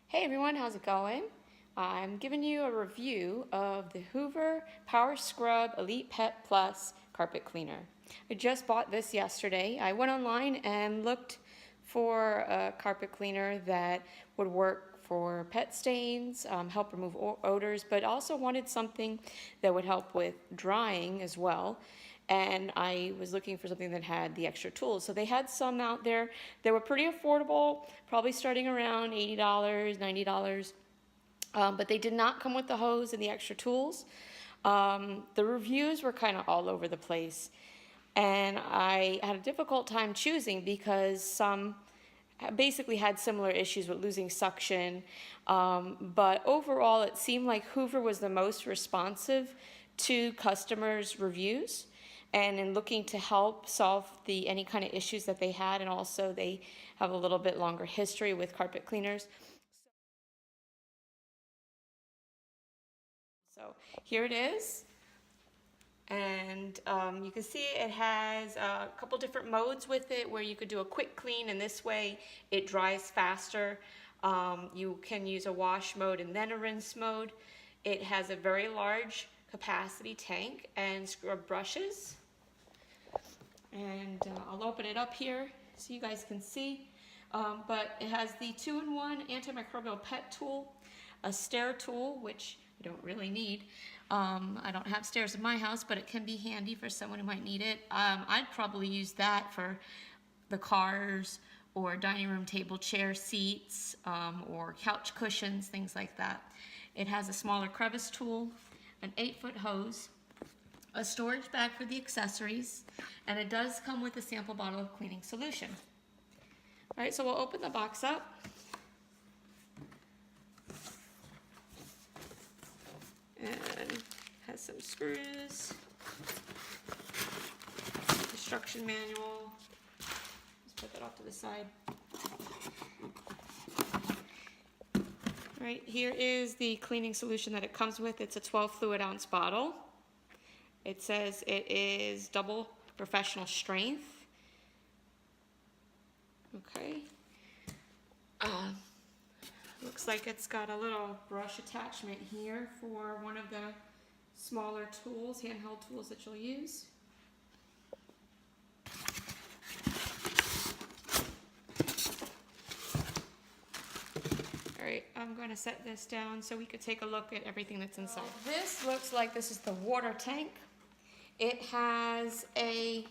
Hey everyone, how's it going? I'm giving you a review of the Hoover Power Scrub Elite Pet Plus Carpet Cleaner. I just bought this yesterday. I went online and looked for a carpet cleaner that would work for pet stains, help remove odors, but also wanted something that would help with drying as well. And I was looking for something that had the extra tools. So they had some out there. They were pretty affordable, probably starting around $80, $90. But they did not come with the hose and the extra tools. The reviews were kind of all over the place. And I had a difficult time choosing because some basically had similar issues with losing suction. But overall, it seemed like Hoover was the most responsive to customers' reviews and in looking to help solve any kind of issues that they had. And also they have a little bit longer history with carpet cleaners. So here it is. And you can see it has a couple different modes with it where you could do a quick clean, and this way it dries faster. You can use a wash mode and then a rinse mode. It has a very large capacity tank and scrub brushes. And I'll open it up here so you guys can see. But it has the 2-in-1 antimicrobial pet tool, a stair tool, which I don't really need. I don't have stairs in my house, but it can be handy for someone who might need it. I'd probably use that for the cars or dining room table chair seats, or couch cushions, things like that. It has a smaller crevice tool, an 8-foot hose, a storage bag for the accessories, and it does come with a sample bottle of cleaning solution. All right, so we'll open the box up. And has some screws, instruction manual. Let's put that off to the side. All right, here is the cleaning solution that it comes with. It's a 12 fluid ounce bottle. It says it is double professional strength. Okay. Looks like it's got a little brush attachment here for one of the smaller tools, handheld tools that you'll use. All right, I'm going to set this down so we could take a look at everything that's inside. This looks like this is the water tank. It has a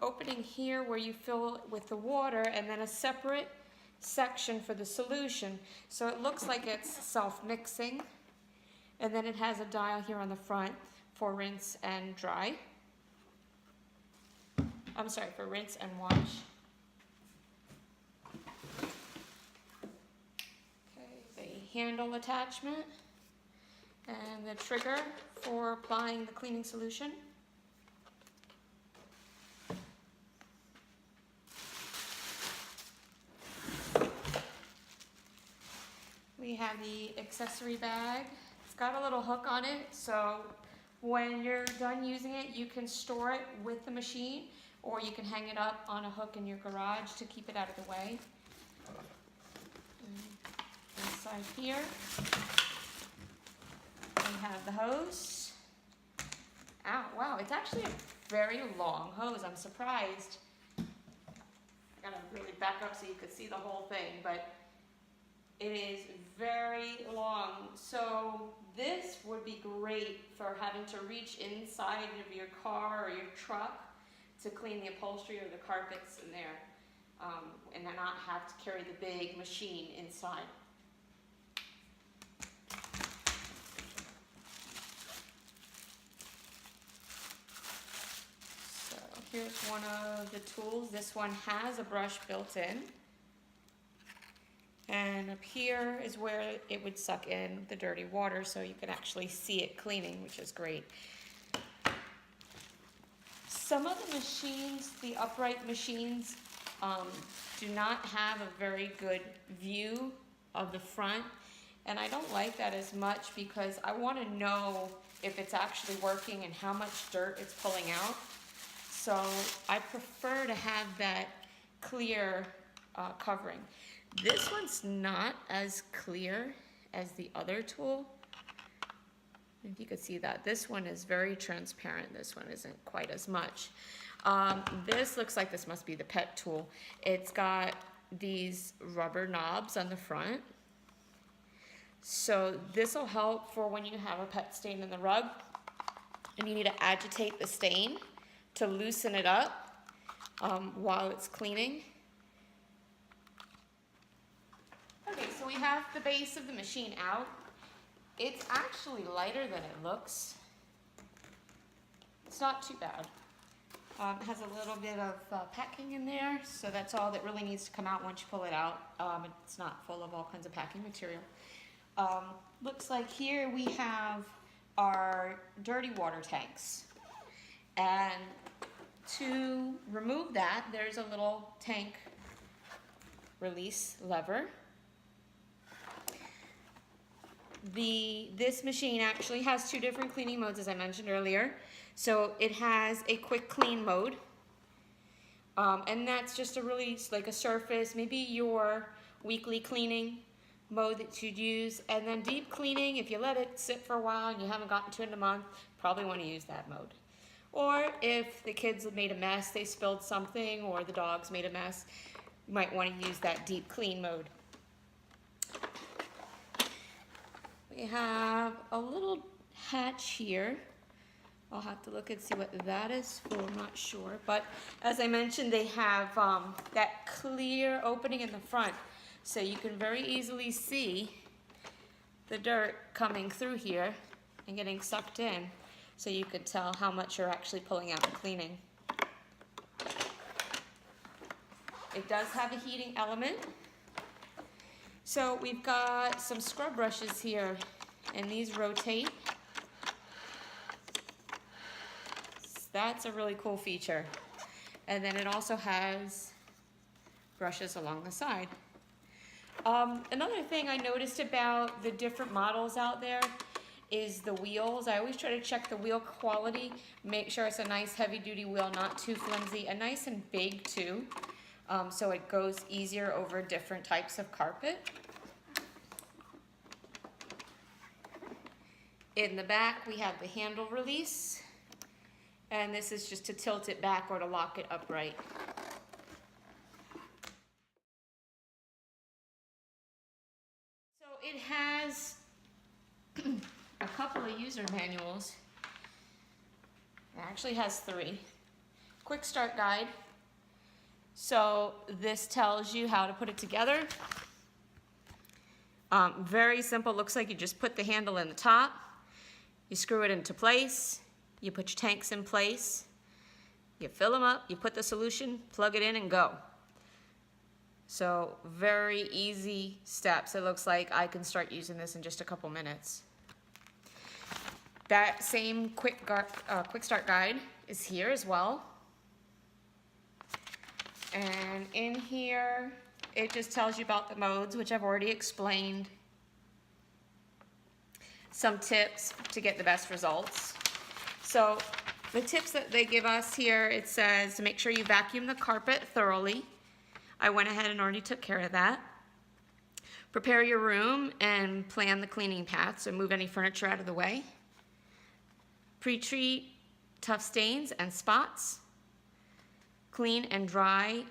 opening here where you fill it with the water, and then a separate section for the solution. So it looks like it's self-mixing. And then it has a dial here on the front for rinse and dry. I'm sorry, for rinse and wash. Okay, the handle attachment and the trigger for applying the cleaning solution. We have the accessory bag. It's got a little hook on it, so when you're done using it, you can store it with the machine, or you can hang it up on a hook in your garage to keep it out of the way. Inside here, we have the hose. Ow, wow, it's actually a very long hose. I'm surprised. I gotta really back up so you could see the whole thing, but it is very long. So this would be great for having to reach inside of your car or your truck to clean the upholstery or the carpets in there, and then not have to carry the big machine inside. So here's one of the tools. This one has a brush built in. And up here is where it would suck in the dirty water so you can actually see it cleaning, which is great. Some of the machines, the upright machines, do not have a very good view of the front. And I don't like that as much because I want to know if it's actually working and how much dirt it's pulling out. So I prefer to have that clear covering. This one's not as clear as the other tool. If you could see that, this one is very transparent. This one isn't quite as much. This looks like this must be the pet tool. It's got these rubber knobs on the front. So this will help for when you have a pet stain in the rug and you need to agitate the stain to loosen it up while it's cleaning. Okay, so we have the base of the machine out. It's actually lighter than it looks. It's not too bad. It has a little bit of packing in there, so that's all that really needs to come out once you pull it out. It's not full of all kinds of packing material. Looks like here we have our dirty water tanks. And to remove that, there's a little tank release lever. This machine actually has two different cleaning modes, as I mentioned earlier. So it has a quick clean mode, and that's just a release, like a surface, maybe your weekly cleaning mode that you'd use. And then deep cleaning, if you let it sit for a while and you haven't gotten to it in a month, probably want to use that mode. Or if the kids have made a mess, they spilled something, or the dogs made a mess, you might want to use that deep clean mode. We have a little hatch here. I'll have to look and see what that is for, I'm not sure. But as I mentioned, they have that clear opening in the front. So you can very easily see the dirt coming through here and getting sucked in. So you could tell how much you're actually pulling out and cleaning. It does have a heating element. So we've got some scrub brushes here, and these rotate. That's a really cool feature. And then it also has brushes along the side. Another thing I noticed about the different models out there is the wheels. I always try to check the wheel quality, make sure it's a nice heavy duty wheel, not too flimsy, and nice and big too. So it goes easier over different types of carpet. In the back, we have the handle release, and this is just to tilt it back or to lock it upright. So it has a couple of user manuals. It actually has 3. Quick start guide. So this tells you how to put it together. Very simple, looks like you just put the handle in the top, you screw it into place, you put your tanks in place, you fill them up, you put the solution, plug it in and go. So very easy steps. It looks like I can start using this in just a couple minutes. That same quick start guide is here as well. And in here, it just tells you about the modes, which I've already explained. Some tips to get the best results. So the tips that they give us here, it says to make sure you vacuum the carpet thoroughly. I went ahead and already took care of that. Prepare your room and plan the cleaning path, so move any furniture out of the way. Pre-treat tough stains and spots. Clean and dry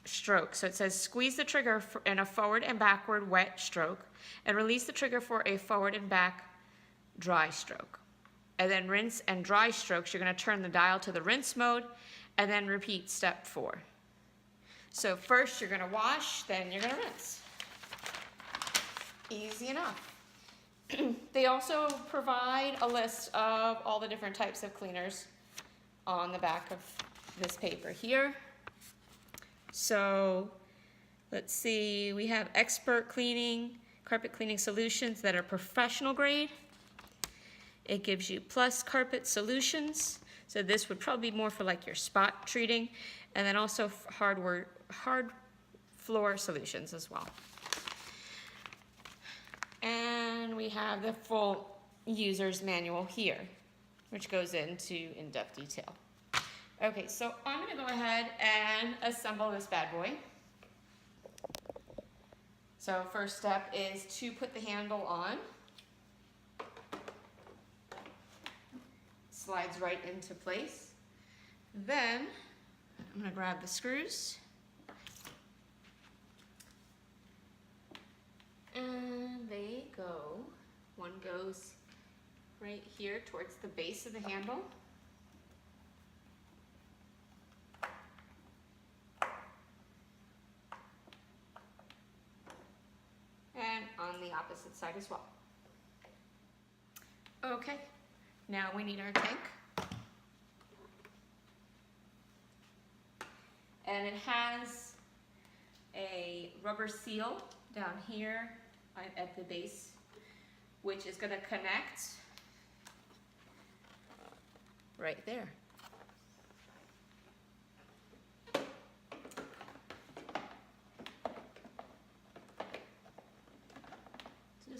stroke. So it says squeeze the trigger in a forward and backward wet stroke and release the trigger for a forward and back dry stroke. And then rinse and dry strokes, you're going to turn the dial to the rinse mode and then repeat step 4. So first you're going to wash, then you're going to rinse. Easy enough. They also provide a list of all the different types of cleaners on the back of this paper here. So let's see, we have expert cleaning, carpet cleaning solutions that are professional grade. It gives you plus carpet solutions. So this would probably be more for like your spot treating, and then also hard floor solutions as well. And we have the full user's manual here, which goes into in-depth detail. Okay, so I'm going to go ahead and assemble this bad boy. So first step is to put the handle on. Slides right into place. Then I'm going to grab the screws. And they go. One goes right here towards the base of the handle. And on the opposite side as well. Okay, now we need our tank. And it has a rubber seal down here at the base, which is going to connect right there.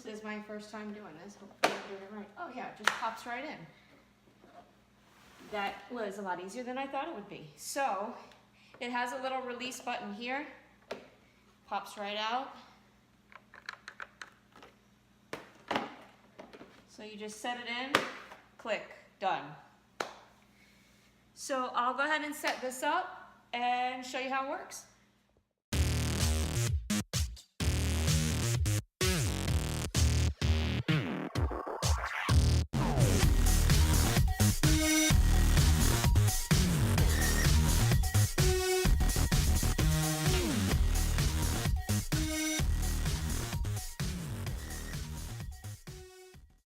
This is my first time doing this. Hopefully I'm doing it right. Oh yeah, it just pops right in. That was a lot easier than I thought it would be. So it has a little release button here. Pops right out. So you just set it in, click, done. So I'll go ahead and set this up and show you how it works.